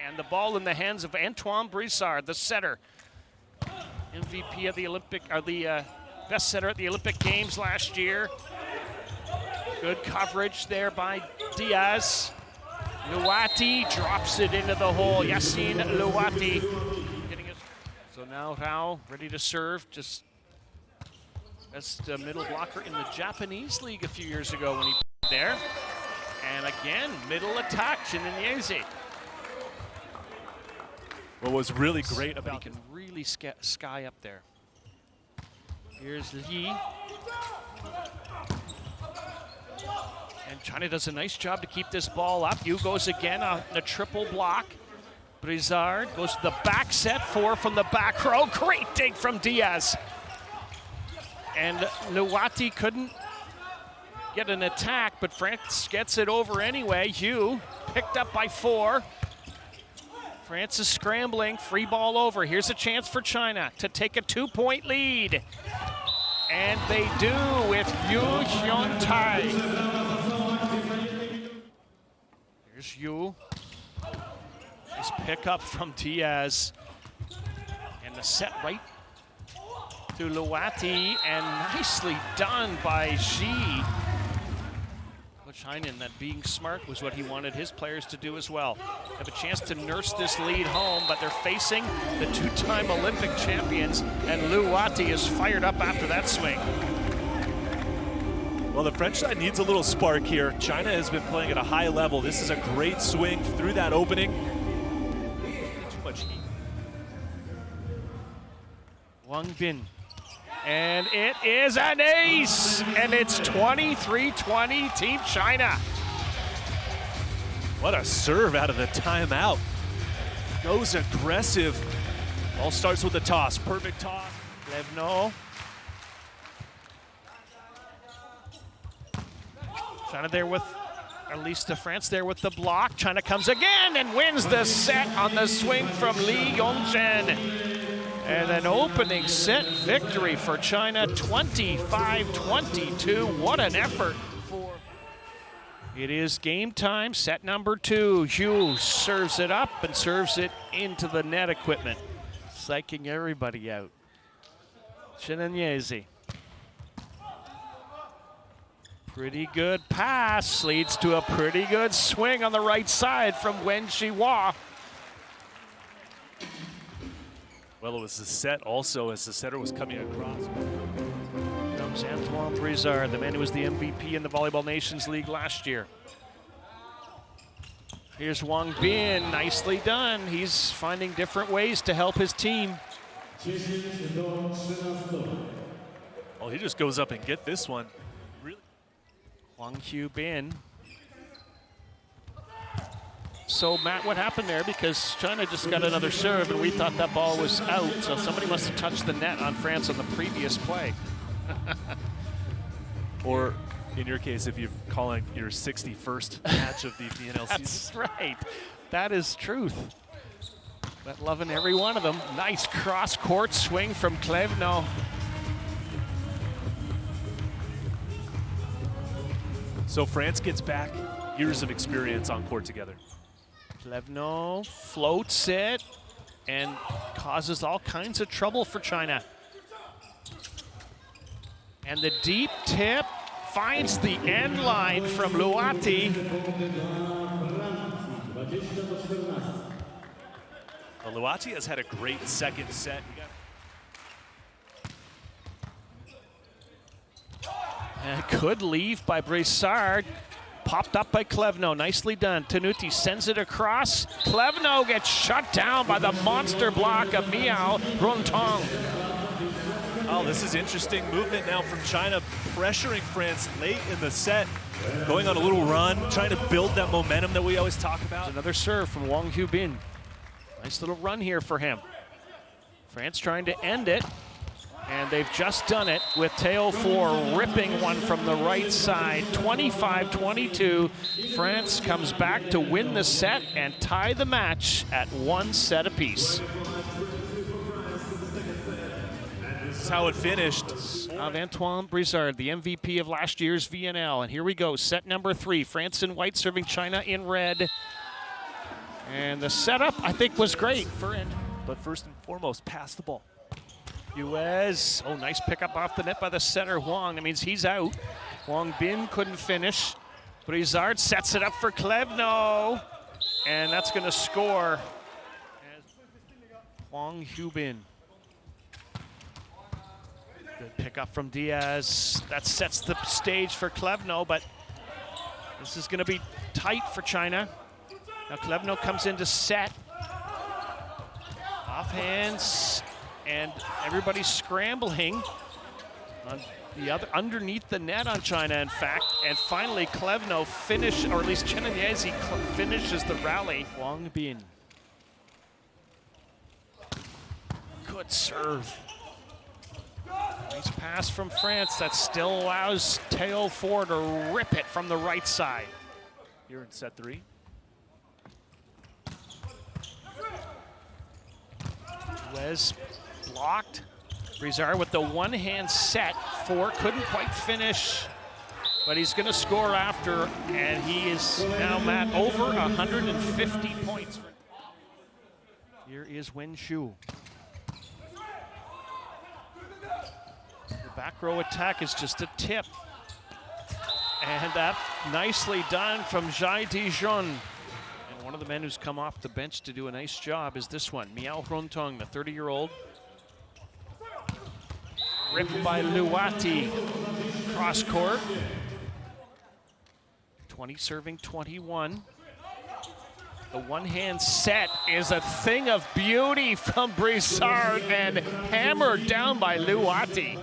And the ball in the hands of Antoine Broussard, the setter. MVP of the Olympic, or the best setter at the Olympic Games last year. Good coverage there by Diaz. Luati drops it into the hole. Yassine Luati. So now Rao ready to serve. Just best middle blocker in the Japanese league a few years ago when he played there. And again, middle attack, Chinanyeze. What was really great about he can really sky up there. Here's Li. And China does a nice job to keep this ball up. Yu goes again on a triple block. Broussard goes to the back set, 4 from the back row. Great dig from Diaz. And Luati couldn't get an attack, but France gets it over anyway. Yu picked up by 4. France is scrambling, free ball over. Here's a chance for China to take a 2-point lead. And they do with Yu Hyun-tai. Here's Yu. Nice pickup from Diaz. And the set right to Luati, and nicely done by Xi. Heinen, that being smart was what he wanted his players to do as well. Have a chance to nurse this lead home, but they're facing the 2-time Olympic champions, and Luati is fired up after that swing. Well, the French side needs a little spark here. China has been playing at a high level. This is a great swing through that opening. Too much heat. Wang Bin. And it is an ace, and it's 23-20 Team China. What a serve out of the timeout. Goes aggressive. All starts with a toss, perfect toss. Levno. China there with, at least the France there with the block. China comes again and wins the set on the swing from Li Yongzhen. And an opening set victory for China, 25-22. What an effort. It is game time, set number 2. Yu serves it up and serves it into the net equipment, psyching everybody out. Chinanyeze. Pretty good pass, leads to a pretty good swing on the right side from Wen Zhihua. Well, it was the set also as the setter was coming across. Comes Antoine Broussard, the man who was the MVP in the Volleyball Nations League last year. Here's Wang Bin, nicely done. He's finding different ways to help his team. Well, he just goes up and get this one. Really? Wang Bin. So, Matt, what happened there? Because China just got another serve, and we thought that ball was out, so somebody must have touched the net on France on the previous play. Or, in your case, if you're calling your 61st match of the VNL season. That's right. That is truth. But loving every one of them. Nice cross-court swing from Klevno. So France gets back years of experience on court together. Klevno floats it and causes all kinds of trouble for China. And the deep tip finds the end line from Luati. Well, Luati has had a great second set. And good leave by Broussard. Popped up by Klevno, nicely done. Tanuti sends it across. Klevno gets shut down by the monster block of Miao Runtong. Oh, this is interesting movement now from China, pressuring France late in the set, going on a little run, trying to build that momentum that we always talk about. Another serve from Wang Bin. Nice little run here for him. France trying to end it. And they've just done it with Teo 4 ripping one from the right side. 25-22. France comes back to win the set and tie the match at 1 set apiece. This is how it finished. Of Antoine Broussard, the MVP of last year's VNL. And here we go, set number 3. France in white serving China in red. And the setup, I think, was great for it. But first and foremost, pass the ball. Yuez, oh, nice pickup off the net by the setter, Huang. That means he's out. Huang Bin couldn't finish. Brizard sets it up for Klevno. And that's going to score. Huang Hubin. Good pickup from Diaz. That sets the stage for Klevno, but this is going to be tight for China. Now Klevno comes in to set. Off hands, and everybody's scrambling on the other underneath the net on China, in fact. And finally, Klevno finishes, or at least Chenanyesi finishes the rally. Huang Bin. Good serve. Nice pass from France that still allows Théo Ford to rip it from the right side. Here in set 3. Wes blocked. Brizard with the one-hand set. Ford couldn't quite finish, but he's going to score after, and he is now, Matt, over 150 points. Here is Wen Shu. The back row attack is just a tip. And that nicely done from Jai Dijon. And one of the men who's come off the bench to do a nice job is this one, Miao Hruntong, the 30-year-old. Ripped by Luati. Cross court. 20 serving 21. The one-hand set is a thing of beauty from Brizard and hammered down by Luati.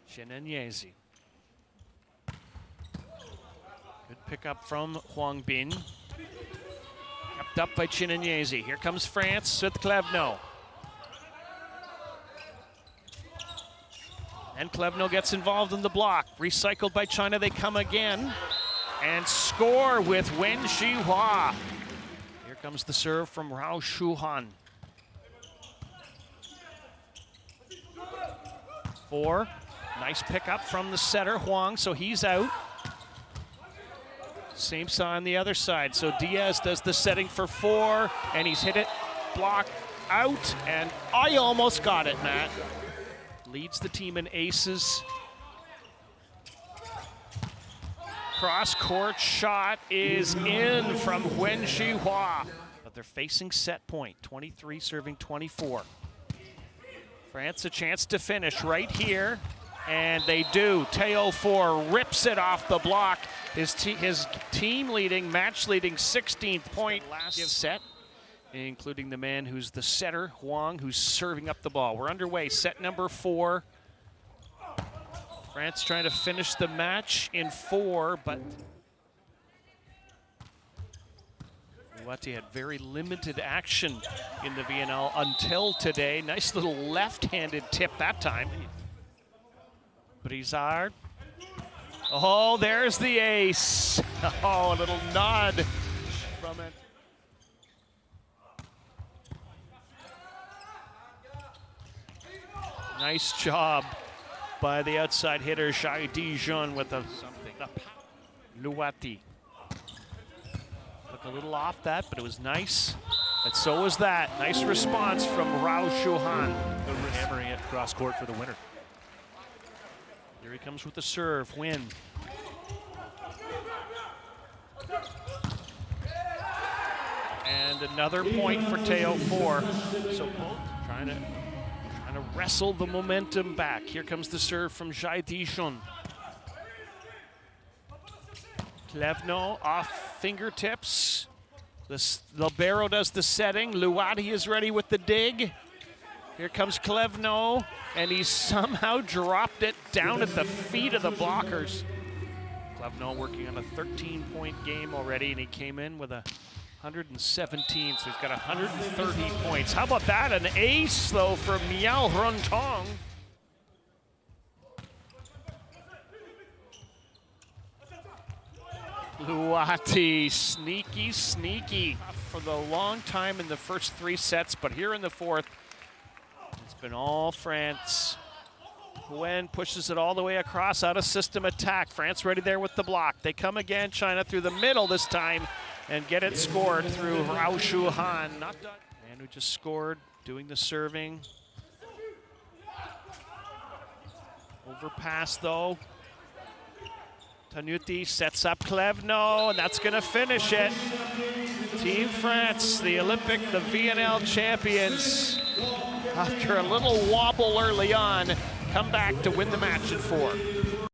Chenanyesi. Good pickup from Huang Bin. Kept up by Chenanyesi. Here comes France with Klevno. And Klevno gets involved in the block. Recycled by China, they come again. And score with Wen Shihua. Here comes the serve from Rao Shuhan. 4. Nice pickup from the setter, Huang, so he's out. Same sign on the other side. So Diaz does the setting for 4, and he's hit it, block out, and I almost got it, Matt. Leads the team in aces. Cross-court shot is in from Wen Shihua. But they're facing set point, 23 serving 24. France a chance to finish right here, and they do. Théo Ford rips it off the block. His team-leading, match-leading 16th point last set, including the man who's the setter, Huang, who's serving up the ball. We're underway, set number 4. France trying to finish the match in 4, but Luati had very limited action in the VNL until today. Nice little left-handed tip that time. Brizard. Oh, there's the ace. Oh, a little nod from it. Nice job by the outside hitter, Jai Dijon, with the Luati. Took a little off that, but it was nice. And so was that. Nice response from Rao Shuhan. Hammering it cross court for the winner. Here he comes with the serve, Win. And another point for Théo Ford. So both trying to wrestle the momentum back. Here comes the serve from Jai Dijon. Klevno off fingertips. The libero does the setting. Luati is ready with the dig. Here comes Klevno, and he somehow dropped it down at the feet of the blockers. Klevno working on a 13-point game already, and he came in with a 117, so he's got 130 points. How about that? An ace, though, for Miao Hruntong. Luati, sneaky, sneaky for the long time in the first 3 sets, but here in the 4th, it's been all France. Wen pushes it all the way across, out of system attack. France ready there with the block. They come again, China through the middle this time. and get it scored through Rao Shu Han. Not done. And who just scored, doing the serving. Overpass though. Tanuti sets up Klevno, and that's gonna finish it. Team France, the Olympic, the VNL champions, after a little wobble early on, come back to win the match in 4.